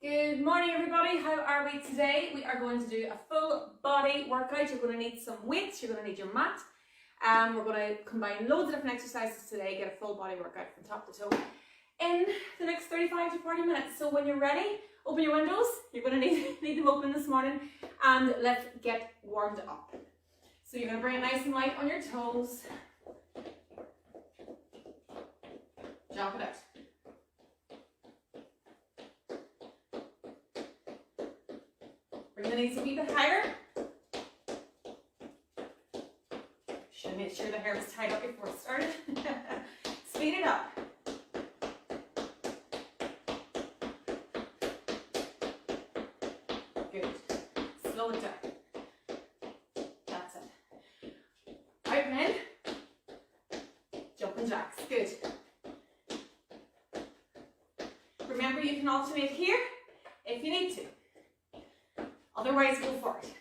Good morning everybody, how are we today? We are going to do a full body workout. You're going to need some weights, you're going to need your mat. We're going to combine loads of different exercises today, get a full body workout from top to toe in the next 35 to 40 minutes. So when you're ready, open your windows. You're going to need them open this morning, and let's get warmed up. So you're going to bring it nice and light on your toes. Jump it out. Bring the knees a wee bit higher. Should have made sure the hair was tied up before it started. Speed it up. Good. Slow it down. That's it. Out and in. Jumping jacks. Good. Remember, you can alternate here if you need to. Otherwise, go for it.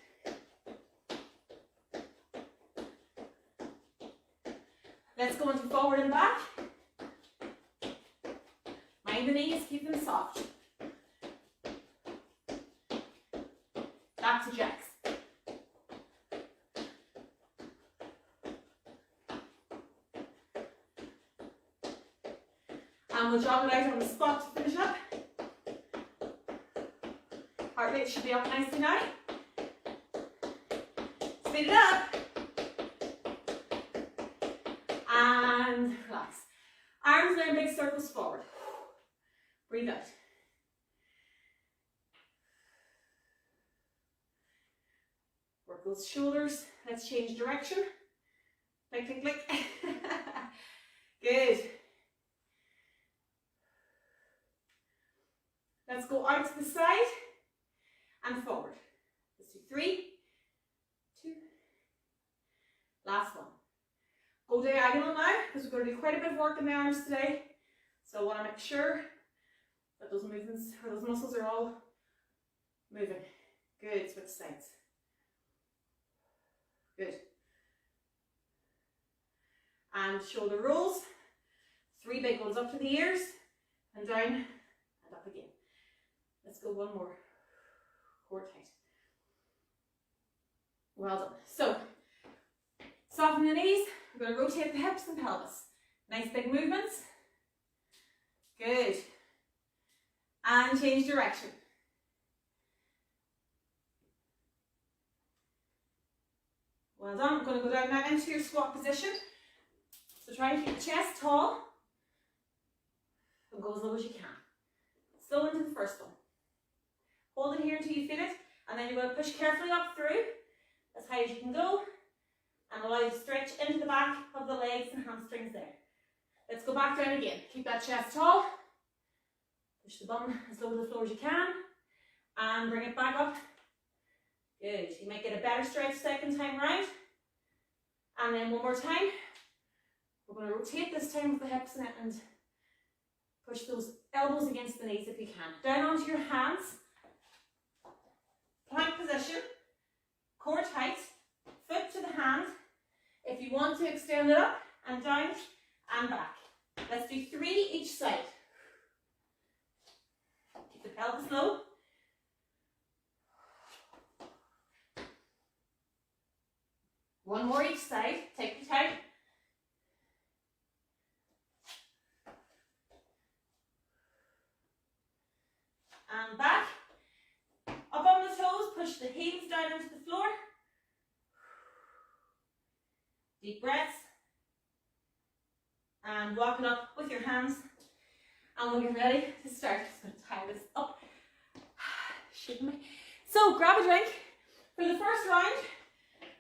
Let's go into forward and back. Mind the knees, keep them soft. Back to jacks. And we'll jog it out on the spot to finish up. Heart rate should be up nicely now. Speed it up. And relax. Arms now in big circles forward. Breathe out. Work those shoulders. Let's change direction. Click, click, click. Good. Let's go out to the side and forward. Let's do 3, 2, last one. Go diagonal now, because we're going to do quite a bit of work in the arms today. So I want to make sure that those movements, or those muscles are all moving. Good, switch sides. Good. And shoulder rolls. 3 big ones up to the ears, and down, and up again. Let's go one more. Core tight. Well done. So, soften the knees. We're going to rotate the hips and pelvis. Nice big movements. Good. And change direction. Well done. We're going to go down now into your squat position. So try and keep the chest tall. And go as low as you can. Still into the first one. Hold it here until you feel it, and then you're going to push carefully up through as high as you can go, and allow you to stretch into the back of the legs and hamstrings there. Let's go back down again. Keep that chest tall. Push the bum as low to the floor as you can, and bring it back up. Good. You might get a better stretch second time round. And then one more time. We're going to rotate this time with the hips and push those elbows against the knees if you can. Down onto your hands. Plank position, core tight, foot to the hand. If you want to extend it up and down and back. Let's do 3 each side. Keep the pelvis low. One more each side. Take your time. And back. Up on the toes, push the heels down into the floor. Deep breaths. And walk it up with your hands. And we'll get ready to start. I'm just going to tie this up. Shouldn't I? So grab a drink. For the first round,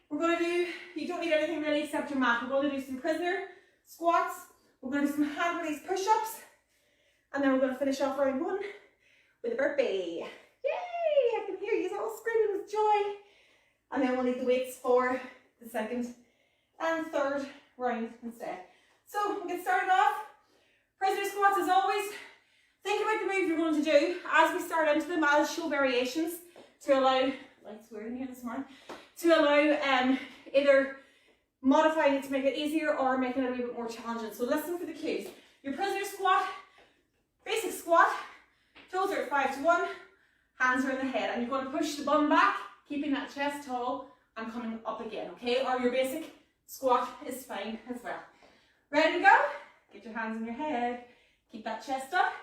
we're going to do, you don't need anything really except your mat. We're going to do some prisoner squats. We're going to do some hand release push-ups. And then we're going to finish off round 1 with a burpee. Yay! I can hear you all screaming with joy. And then we'll need the weights for the second and third round instead. So we'll get started off. Prisoner squats as always. Think about the move you're going to do as we start into them. I'll show variations to allow, lights weird in here this morning, to allow either modifying it to make it easier or making it a little bit more challenging. So listen for the cues. Your prisoner squat, basic squat, toes are at 5 to 1, Hands are in the head, and you're going to push the bum back, keeping that chest tall and coming up again, okay? Or your basic squat is fine as well. Ready to go? Get your hands in your head. Keep that chest up.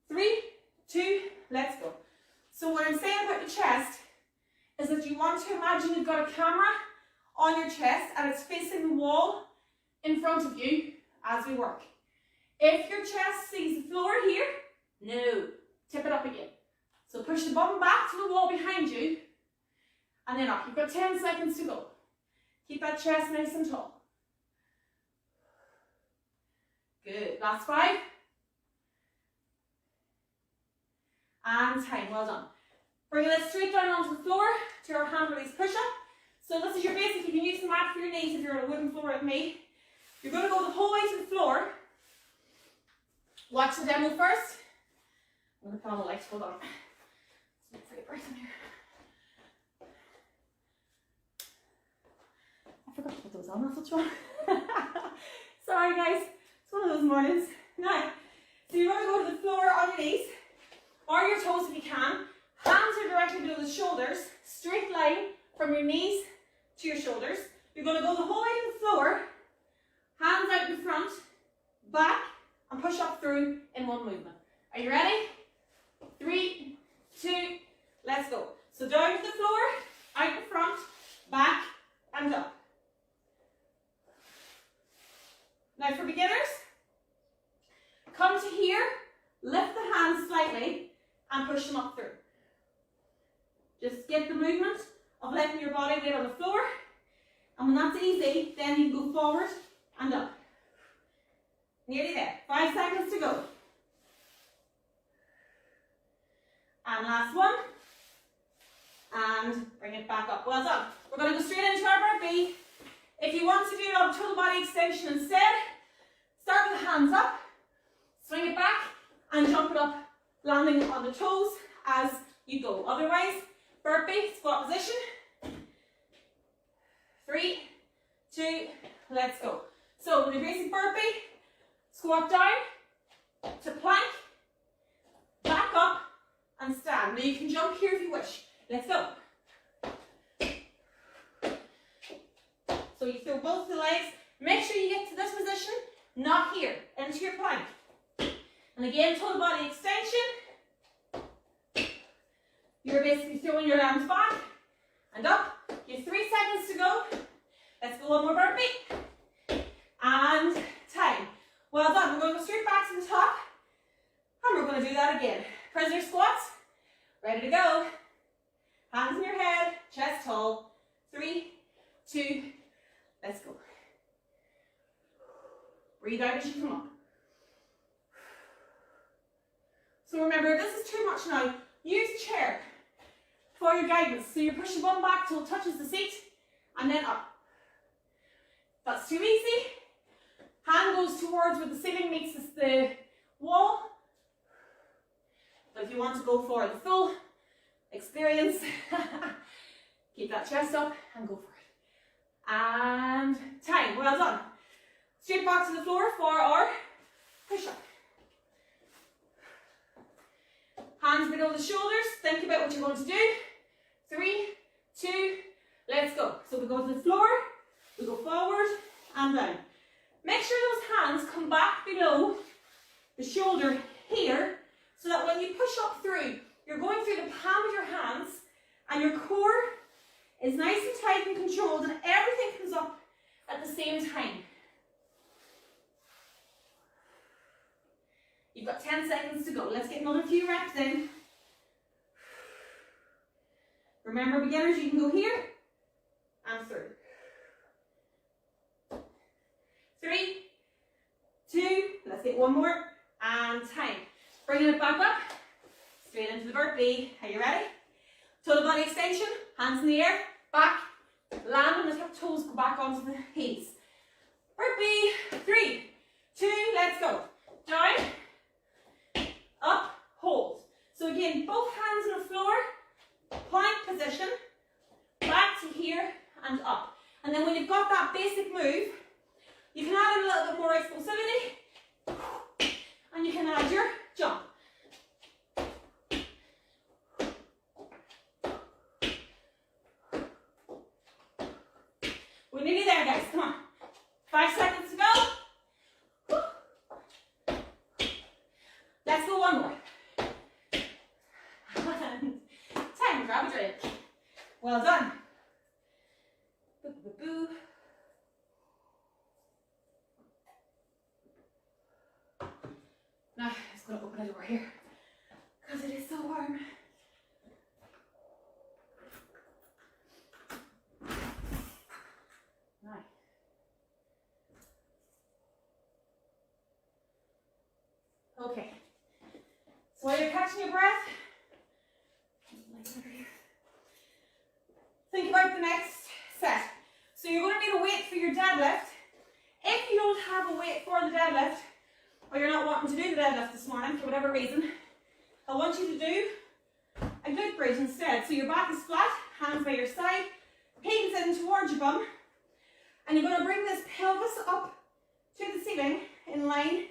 3, 2, let's go. So what I'm saying about the chest is that you want to imagine you've got a camera on your chest and it's facing the wall in front of you as we work. If your chest sees the floor here, no, tip it up again. So push the bum back to the wall behind you and then up. You've got 10 seconds to go. Keep that chest nice and tall. Good. Last 5. And time. Well done. Bring it straight down onto the floor to your hand release push-up. So this is your basic. You can use the mat for your knees if you're on a wooden floor like me. You're going to go the whole way to the floor. Watch the demo first. I'm going to put on the lights. Hold on. Let's take a breath in here. I forgot to put those on. That's what's wrong. Sorry guys. It's one of those mornings. Now, so you're going to go to the floor on your knees or your toes if you can. Hands are directly below the shoulders. Straight line from your knees to your shoulders. You're going to go the whole way to the floor. Hands out in front, back, and push up through in one movement. Are you ready? 3, 2, let's go. So down to the floor, out in front, back, and up. Now for beginners, come to here, lift the hands slightly, and push them up through. Just get the movement of letting your body weight on the floor. And when that's easy, then you go forward and up. Nearly there. 5 seconds to go. And last one. And bring it back up. Well done. We're going to go straight into our burpee. If you want to do a total body extension instead, start with the hands up, swing it back, and jump it up, landing on the toes as you go. Otherwise, burpee, squat position. 3, 2, let's go. So with the basic burpee, squat down to plank, back up, and stand. Now you can jump here if you wish. Let's go. So you throw both the legs. Make sure you get to this position, not here, into your plank. And again, total body extension. You're basically throwing your arms back and up. You have 3 seconds to go. Let's go one more burpee. And time. Well done. We're going to go straight back to the top. And we're going to do that again. Prisoner squats. Ready to go. Hands in your head. Chest tall. 3, 2, let's go. Breathe out as you come up. So remember, if this is too much now, use chair for your guidance. So you push the bum back till it touches the seat and then up. If that's too easy, hand goes towards where the ceiling meets the wall. But if you want to go for the full experience, keep that chest up and go for it. And time. Well done. Straight back to the floor for our push-up. Hands below the shoulders. Think about what you're going to do. 3, 2, let's go. So we go to the floor, we go forward and down. Make sure those hands come back below the shoulder here, so that when you push up through, you're going through the palm of your hands and your core is nice and tight and controlled and everything comes up at the same time. You've got 10 seconds to go. Let's get another few reps in. Remember, beginners, you can go here and through. 3, 2, let's get one more, and time. Bringing it back up, straight into the burpee. Are you ready? Total body extension, hands in the air, back, land on the top toes, go back onto the heels. Burpee, 3, 2, let's go. Down, up, hold. So again, both hands on the floor, plank position, back to here and up. And then when you've got that basic move, you can add a little bit more explosivity and you can add your jump. Let's go one more. And 10, grab a drink. Well done. Boo, boo, boo. Now, I'm just going to open a door here because it is so warm. Now. Okay. So while you're catching your breath, think about the next set. So you're going to need a weight for your deadlift. If you don't have a weight for the deadlift, or you're not wanting to do the deadlift this morning for whatever reason, I want you to do a glute bridge instead. So your back is flat, hands by your side, pinkies in towards your bum, and you're going to bring this pelvis up to the ceiling in line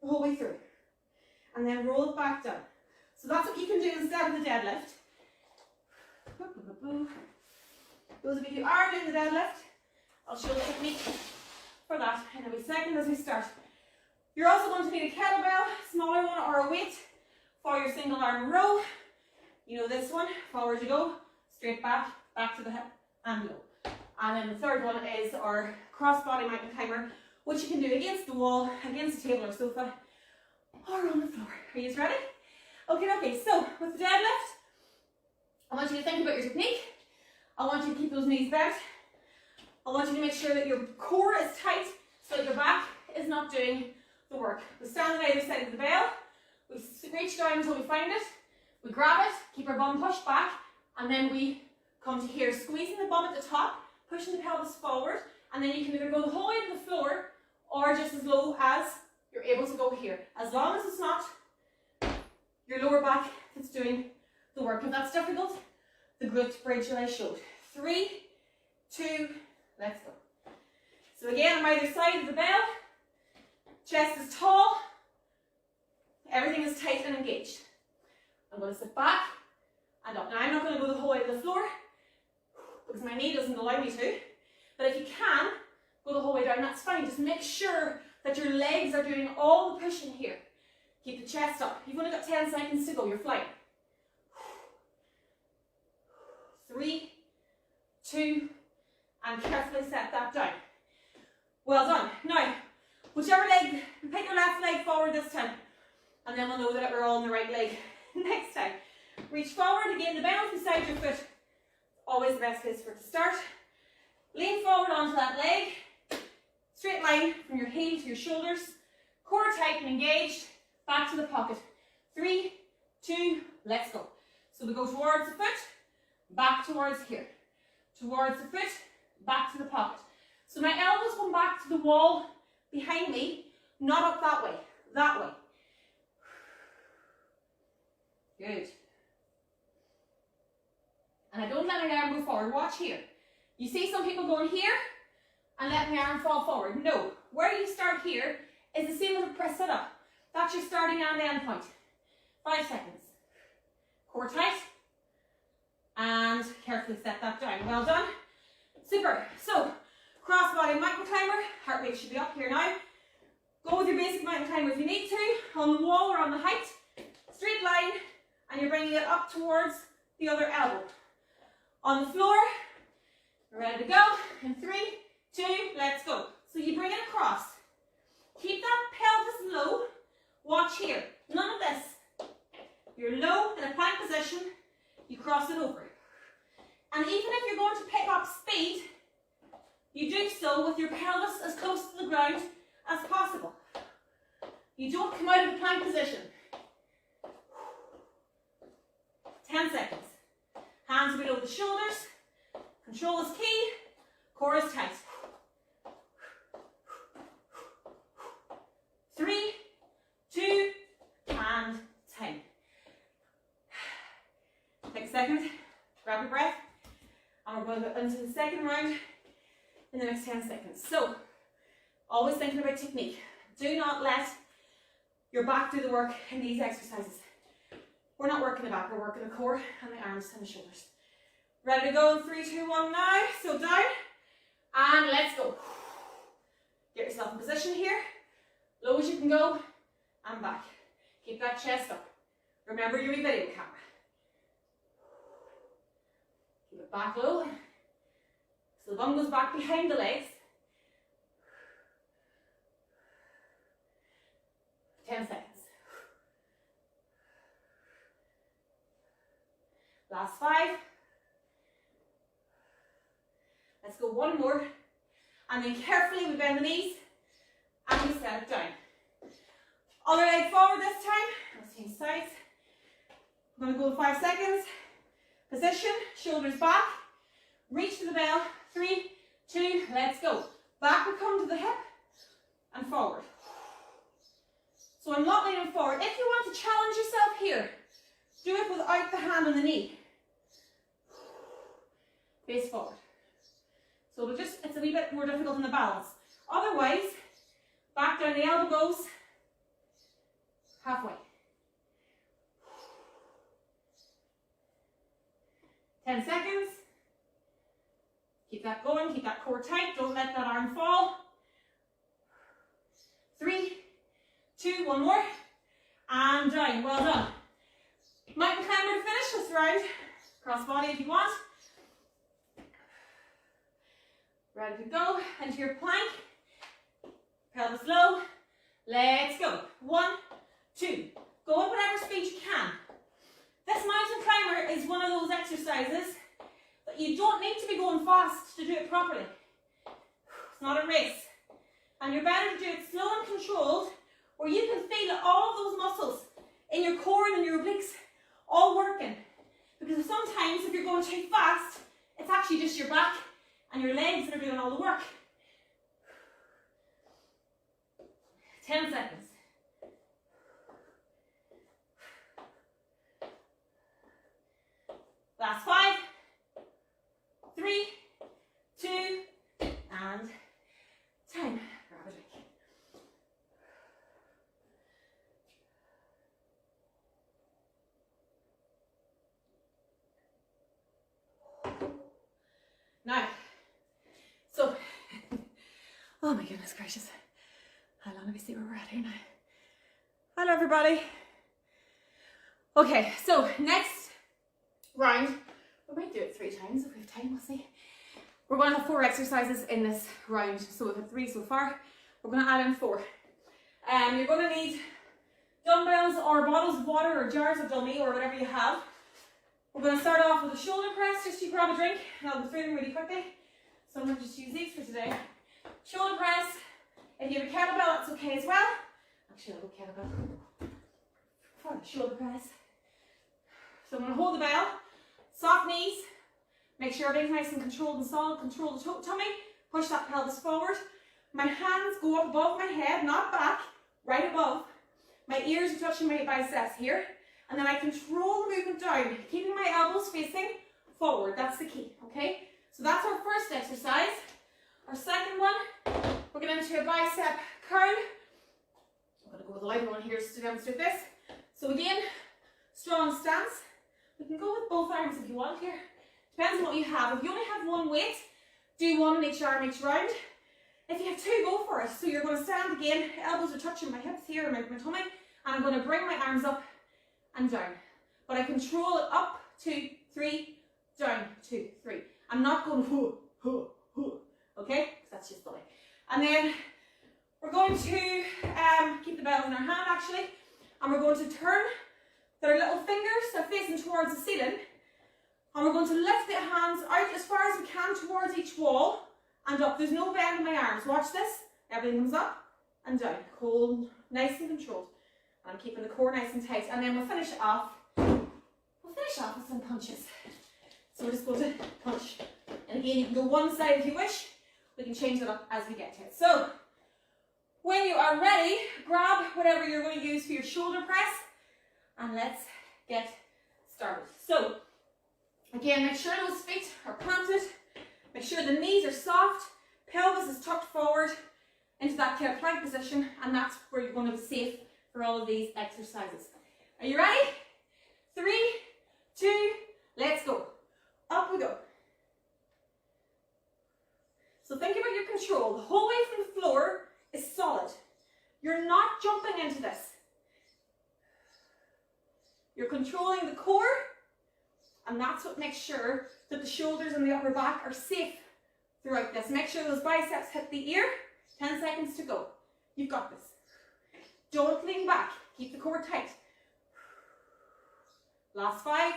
the whole way through, and then roll it back down. So that's what you can do instead of the deadlift. Those of you who are doing the deadlift, I'll show the technique for that in a wee second as we start. You're also going to need a kettlebell, smaller one, or a weight for your single arm row. You know this one, forward you go, straight back, back to the hip, and low. And then the third one is our cross-body mountain climber, which you can do against the wall, against a table or sofa, or on the floor. Are you ready? Okay, so with the deadlift, I want you to think about your technique. I want you to keep those knees bent. I want you to make sure that your core is tight so that your back is not doing the work. We stand on either side of the bell. We reach down until we find it. We grab it, keep our bum pushed back, and then we come to here, squeezing the bum at the top, pushing the pelvis forward, and then you can either go the whole way to the floor or just as low as you're able to go here. As long as it's not your lower back that's doing the work. If that's difficult, the glute bridge that I showed. 3, 2, let's go. So again, on either side of the bell, chest is tall, everything is tight and engaged. I'm going to sit back and up. Now I'm not going to go the whole way to the floor because my knee doesn't allow me to, but if you can go the whole way down, that's fine. Just make sure that your legs are doing all the pushing here. Keep the chest up. You've only got 10 seconds to go, you're flying. 3, 2, and carefully set that down. Well done. Now, whichever leg, pick your left leg forward this time, and then we'll know that we're all on the right leg next time. Reach forward, again, the balance beside your foot, always the best place for it to start. Lean forward onto that leg, straight line from your heel to your shoulders, core tight and engaged, back to the pocket. 3, 2, let's go. So we go towards the foot, back towards here, towards the foot, back to the pocket. So my elbows come back to the wall behind me, not up that way, that way. Good. And I don't let my arm go forward. Watch here. You see some people going here and letting the arm fall forward. No. Where you start here is the same as a press sit up. That's your starting and end point. 5 seconds. Core tight. And carefully set that down. Well done. Super. So, cross-body mountain climber. Heart rate should be up here now. Go with your basic mountain climber if you need to. On the wall or on the height. Straight line. And you're bringing it up towards the other elbow. On the floor. We're ready to go. In 3, 2, let's go. So you bring it across. Keep that pelvis low. Watch here. None of this. You're low in a plank position. You cross it over. And even if you're going to pick up speed, you do so with your pelvis as close to the ground as possible. You don't come out of the plank position. 10 seconds. Hands below the shoulders. Control is key. Core is tight. 3, 2, and 10. Take a second. Grab your breath. And we're going to go into the second round in the next 10 seconds. So, always thinking about technique. Do not let your back do the work in these exercises. We're not working the back, we're working the core and the arms and the shoulders. Ready to go in 3, 2, 1 now. So down. And let's go. Get yourself in position here. Low as you can go. And back. Keep that chest up. Remember your video camera. Keep it back low. So the bum goes back behind the legs. 10 seconds. Last 5. Let's go one more. And then carefully we bend the knees and we set it down. Other leg forward this time. Let's change sides. I'm going to go 5 seconds. Position, shoulders back. Reach to the bell. 3, 2, let's go. Back we come to the hip and forward. So I'm not leaning forward. If you want to challenge yourself here, do it without the hand on the knee. Face forward. So it's a wee bit more difficult in the balance. Otherwise, back down the elbow goes halfway. 10 seconds. Keep that going, keep that core tight, don't let that arm fall. 3, 2, one more, and down. Well done. Mountain climber to finish this round. Cross body if you want. Ready to go into your plank. Pelvis low. Let's go. 1, 2. Go at whatever speed you can. This mountain climber is one of those exercises that you don't need to be going fast to do it properly. It's not a race. And you're better to do it slow and controlled, where you can feel all of those muscles in your core and in your obliques all working. Because sometimes if you're going too fast, it's actually just your back and your legs that are doing all the work. 10 seconds. Last 5, 3, 2, and time. Grab a drink. Now, so, oh my goodness gracious. How long do we see where we're at here now? Hello everybody. Okay, so next round, we might do it 3 times if we have time, we'll see. We're going to have 4 exercises in this round, so we've had 3 so far. We're going to add in 4. You're going to need dumbbells or bottles of water or jars of dummy or whatever you have. We're going to start off with a shoulder press, just you grab a drink, and I'll go through them really quickly. So I'm going to just use these for today. Shoulder press. If you have a kettlebell, that's okay as well. Actually, I'll go kettlebell for the shoulder press. So I'm going to hold the bell, soft knees, make sure everything's nice and controlled and solid, control the tummy, push that pelvis forward. My hands go up above my head, not back, right above. My ears are touching my biceps here. And then I control the movement down, keeping my elbows facing forward. That's the key, okay? So that's our first exercise. Our second one, we're going into a bicep curl. I'm going to go with the lighter one here just to demonstrate this. So again, strong stance. We can go with both arms if you want here. Depends on what you have. If you only have one weight, do one in each arm each round. If you have 2, go for it. So you're going to stand again, elbows are touching my hips here, my tummy, and I'm going to bring my arms up and down. But I control it up, 2, 3, down, 2, 3. I'm not going hoo, hoo, hoo, okay? That's just the way. And then we're going to keep the bells in our hand actually, and we're going to turn their little fingers, they're facing towards the ceiling, and we're going to lift the hands out as far as we can towards each wall and up. There's no bend in my arms. Watch this. Everything comes up and down. Hold nice and controlled. I'm keeping the core nice and tight. And then we'll finish off. With some punches. So we're just going to punch. And again, you can go one side if you wish. We can change it up as we get to it. So when you are ready, grab whatever you're going to use for your shoulder press. And let's get started. So again, make sure those feet are planted. Make sure the knees are soft. Pelvis is tucked forward into that kind of plank position. And that's where you're going to be safe for all of these exercises. Are you ready? 3, 2, let's go. Up we go. So think about your control. The whole way from the floor is solid. You're not jumping into this. You're controlling the core, and that's what makes sure that the shoulders and the upper back are safe throughout this. Make sure those biceps hit the ear. 10 seconds to go. You've got this. Don't lean back. Keep the core tight. Last 5,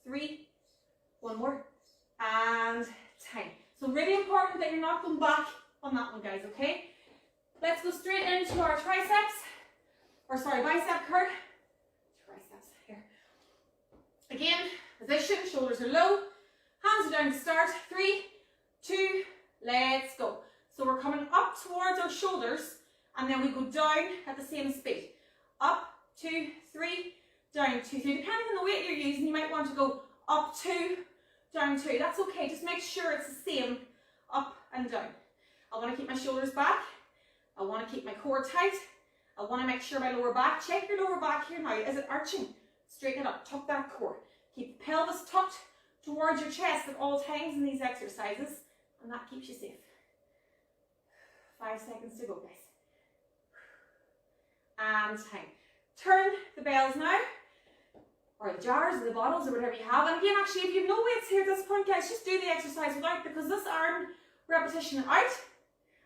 3, one more, and 10. So really important that you're not going back on that one, guys, okay? Let's go straight into our triceps, or sorry, bicep curl. Triceps here. Again, position, shoulders are low, hands are down to start. 3, 2, let's go. So we're coming up towards our shoulders, and then we go down at the same speed. Up, 2, 3, down, 2, 3. Depending on the weight you're using, you might want to go up 2, down 2. That's okay, just make sure it's the same up and down. I want to keep my shoulders back. I want to keep my core tight. I want to make sure my lower back, check your lower back here now. Is it arching? Straighten it up, tuck that core. Keep the pelvis tucked towards your chest at all times in these exercises, and that keeps you safe. 5 seconds to go, guys. And time. Turn the bells now, or the jars, or the bottles, or whatever you have. And again, actually, if you have no weights here at this point, guys, just do the exercise without, because this arm repetition out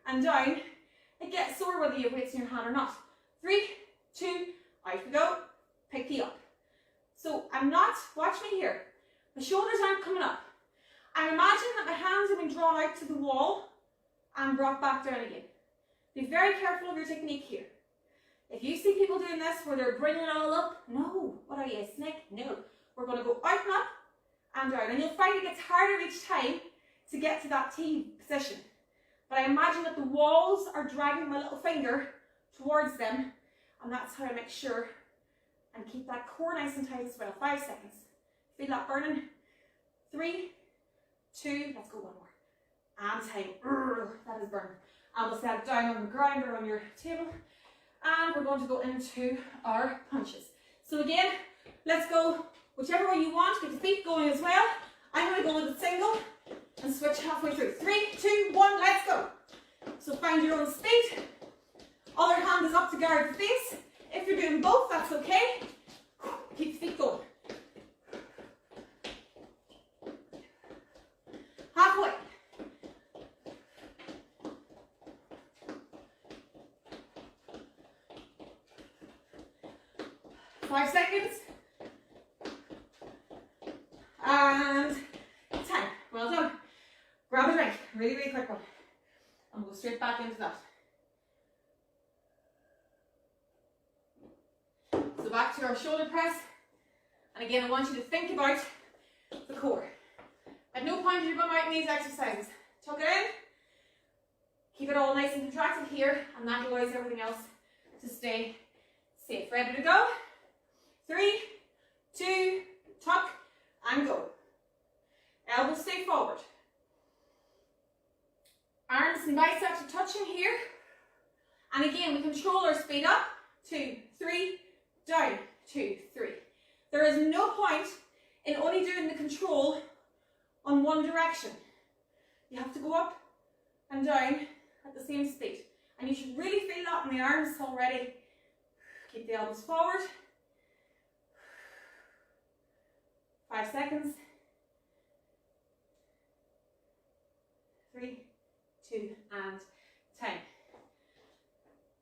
and down, it gets sore whether you have weights in your hand or not. 3, 2, out we go. Pick you up. So I'm not, watch me here. My shoulders aren't coming up. I imagine that my hands have been drawn out to the wall and brought back down again. Be very careful of your technique here. If you see people doing this where they're bringing it all up, no. What are you, a snake? No. We're going to go out and up and down. And you'll find it gets harder each time to get to that T position. But I imagine that the walls are dragging my little finger towards them, and that's how I make sure and keep that core nice and tight as well. 5 seconds. Feel that burning? 3, 2, let's go one more. And time. That is burning. And we'll set it down on the ground or on your table. And we're going to go into our punches. So again, let's go whichever way you want. Get the feet going as well. I'm going to go with a single and switch halfway through. 3, 2, 1, let's go. So find your own speed. Other hand is up to guard the face. If you're doing both, that's okay. Keep the feet going. Halfway. Five seconds. And 10. Well done. Grab a drink. Really, really quick one. And we'll go straight back into that. So back to our shoulder press. And again, I want you to think about the core. At no point are you going out in these exercises. Tuck it in. Keep it all nice and contracted here, and that allows everything else to stay safe. Ready to go? 3, 2, tuck, and go. Elbows stay forward. Arms and biceps are touching here. And again, we control our speed up. 2, 3, down, 2, 3. There is no point in only doing the control on one direction. You have to go up and down at the same speed. And you should really feel that in the arms already. Keep the elbows forward. 5 seconds. 3, 2, and 10.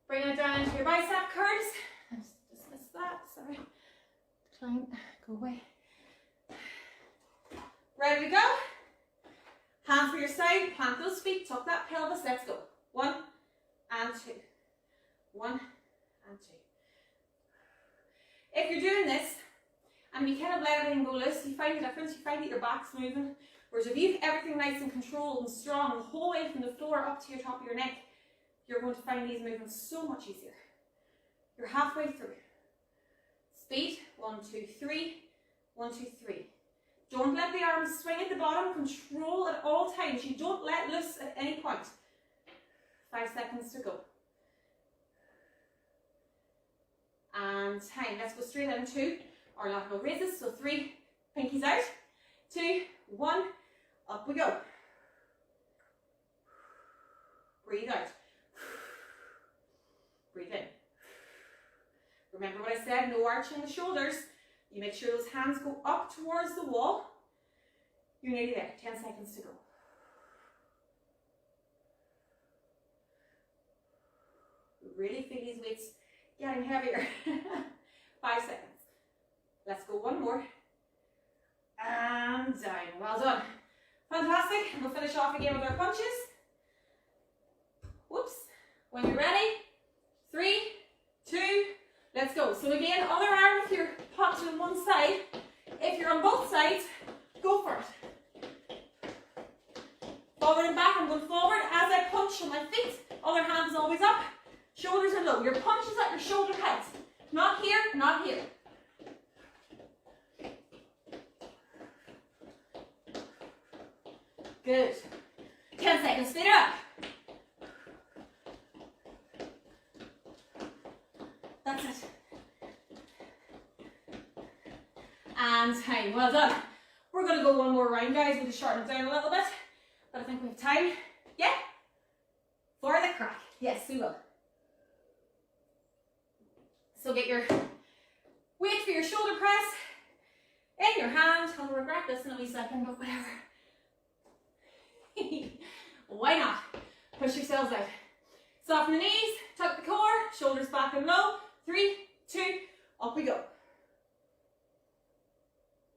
Bring it down into your bicep curls. Just missed that, sorry. Decline, go away. Ready to go? Hand for your side, plant those feet, tuck that pelvis, let's go. 1 and 2. 1 and 2. If you're doing this, and you kind of let everything go loose, you find the difference, you find that your back's moving. Whereas if you have everything nice and controlled and strong the whole way from the floor up to your top of your neck, you're going to find these movements so much easier. You're halfway through. Speed, 1, 2, 3, 1, 2, 3. Don't let the arms swing at the bottom, control at all times. You don't let loose at any point. 5 seconds to go. And time, let's go straight into our lateral raises. So 3, pinkies out, 2, 1, up we go. Breathe out. Breathe in. Remember what I said, no arching the shoulders. You make sure those hands go up towards the wall. You're nearly there, 10 seconds to go. Really feel these weights getting heavier. 5 seconds. Let's go one more. And down. Well done. Fantastic. We'll finish off again with our punches. Whoops. When you're ready, 3, 2, let's go. So again, other arm if you're punching on one side. If you're on both sides, go for it. Forward and back. I'm going forward as I punch on my feet. Other hand is always up. Shoulders are low. Your punch is at your shoulder height. Not here, not here. Good. 10 seconds. Speed it up. That's it. And time. Well done. We're going to go one more round, guys. We'll just shorten it down a little bit. But I think we have time. Yeah? For the crack. Yes, we will. So get your weight for your shoulder press in your hand. I'll regret this in a wee second, but whatever. Why not? Push yourselves out. Soften the knees, tuck the core, shoulders back and low. 3, 2, up we go.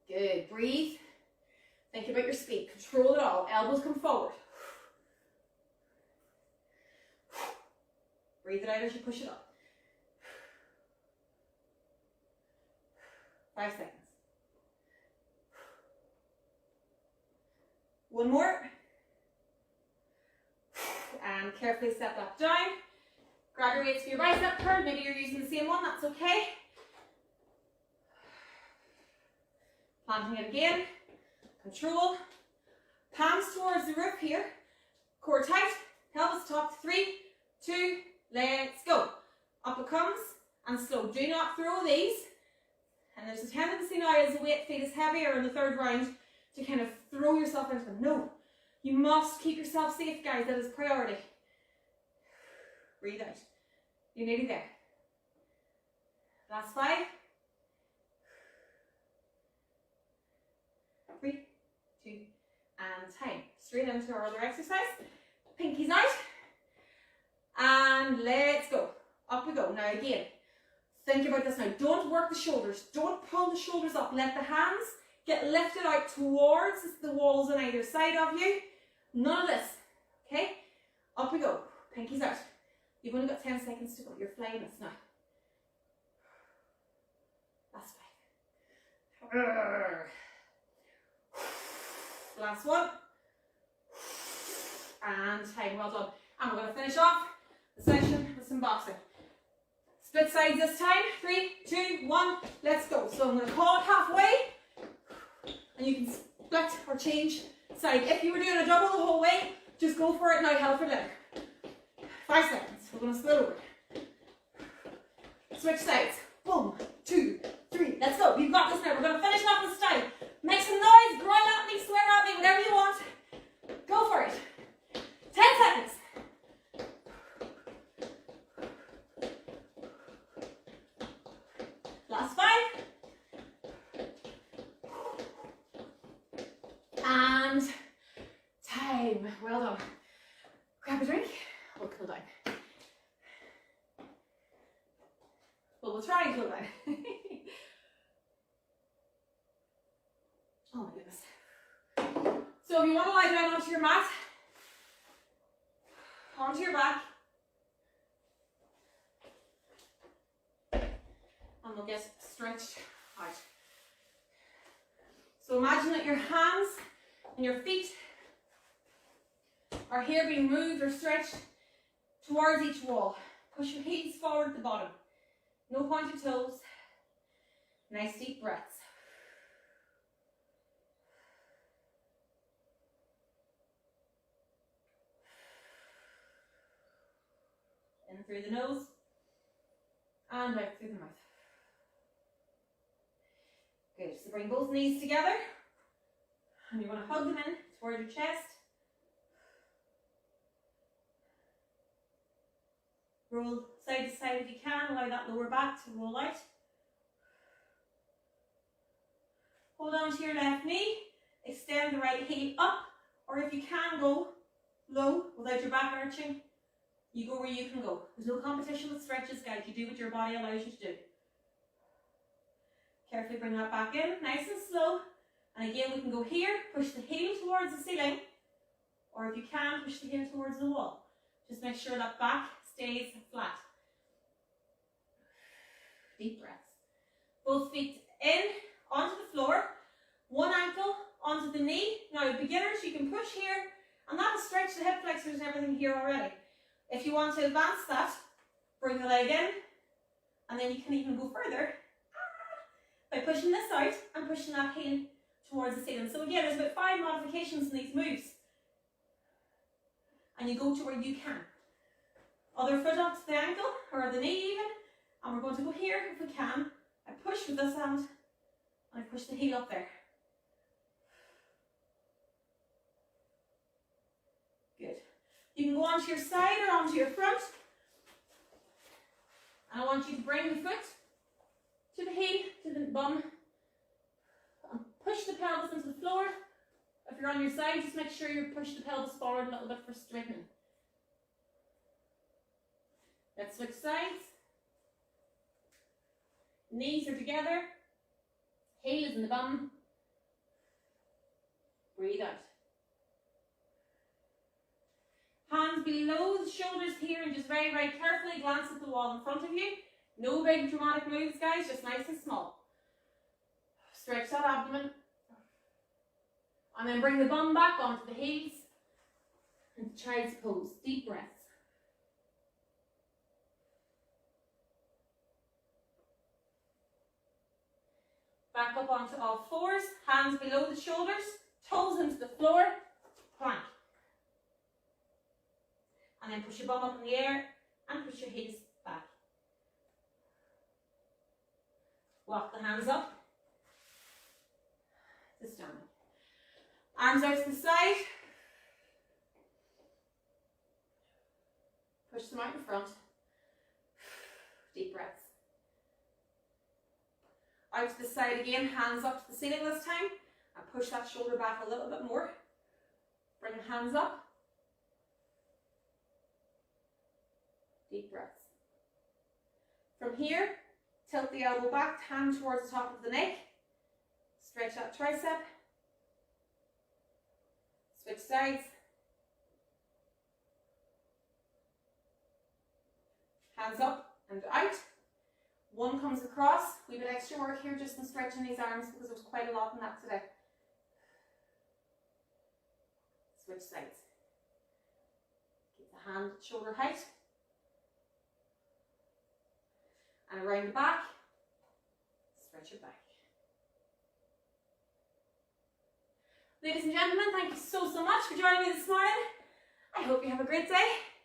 Good. Breathe. Think about your speed. Control it all. Elbows come forward. Breathe it out as you push it up. 5 seconds. One more. And carefully step that down. Grab your weights for your bicep curl. Maybe you're using the same one, that's okay. Planting it again. Control. Palms towards the roof here. Core tight. Pelvis tucked. 3, 2, let's go. Up it comes and slow. Do not throw these. And there's a tendency now as the weight feet is heavier in the third round to kind of throw yourself into them. No. You must keep yourself safe, guys. That is priority. Breathe out. You're nearly there. Last 5. 3, 2, and time. Straight into our other exercise. Pinkies out. And let's go. Up we go. Now again, think about this now. Don't work the shoulders. Don't pull the shoulders up. Let the hands get lifted out towards the walls on either side of you. None of this. Okay? Up we go. Pinkies out. You've only got 10 seconds to go. You're flying this now. Last 5. Last one. And time. Well done. And we're going to finish off the session with some boxing. Split sides this time. 3, 2, 1. Let's go. So I'm going to call it halfway. And you can split or change side. If you were doing a double the whole way, just go for it now. Hell for leather. 5 seconds. We're going to split over. Switch sides. 1, 2, 3. Let's go. You've got this now. We're going to finish off this style. Make some noise. Growl at me. Swear at me. Whatever you want. Go for it. 10 seconds. Last 5. And time. Well done. Grab a drink. We'll cool down. Well, we'll try and cool down. Oh my goodness. So if you want to lie down onto your mat, onto your back, and we'll get stretched out. So imagine that your hands and your feet are here being moved or stretched towards each wall. Push your heels forward at the bottom. No pointed toes. Nice deep breaths. In through the nose and out through the mouth. Good. So bring both knees together and you want to hug them in towards your chest. Roll side to side if you can, allow that lower back to roll out. Hold on to your left knee, extend the right heel up, or if you can go low without your back arching, you go where you can go. There's no competition with stretches, guys. You do what your body allows you to do. Carefully bring that back in, nice and slow. And again, we can go here, push the heel towards the ceiling, or if you can, push the heel towards the wall. Just make sure that back stays flat. Deep breaths. Both feet in, onto the floor, one ankle onto the knee. Now, beginners, you can push here, and that'll stretch the hip flexors and everything here already. If you want to advance that, bring the leg in, and then you can even go further by pushing this out and pushing that heel towards the ceiling. So again, there's about 5 modifications in these moves. And you go to where you can. Other foot onto the ankle, or the knee even, and we're going to go here if we can. I push with this hand, and I push the heel up there. Good. You can go onto your side or onto your front. And I want you to bring the foot to the heel, to the bum, and push the pelvis into the floor. If you're on your side, just make sure you push the pelvis forward a little bit for straightening. Let's switch sides. Knees are together. Heel is in the bum. Breathe out. Hands below the shoulders here, and just very, very carefully glance at the wall in front of you. No big dramatic moves, guys, just nice and small. Stretch that abdomen. And then bring the bum back onto the heels. And child's pose. Deep breaths. Back up onto all fours. Hands below the shoulders. Toes into the floor. Plank. And then push your bum up in the air and push your heels back. Walk the hands up to standing. Arms out to the side. Push them out in front. Deep breaths. Out to the side again, hands up to the ceiling this time. And push that shoulder back a little bit more. Bring the hands up. Deep breaths. From here, tilt the elbow back, hand towards the top of the neck. Stretch that tricep. Switch sides. Hands up and out. One comes across. We have extra work here just in stretching these arms because there's quite a lot in that today. Switch sides. Keep the hand at shoulder height. And around the back, stretch it back. Ladies and gentlemen, thank you so much for joining me this morning. I hope you have a great day.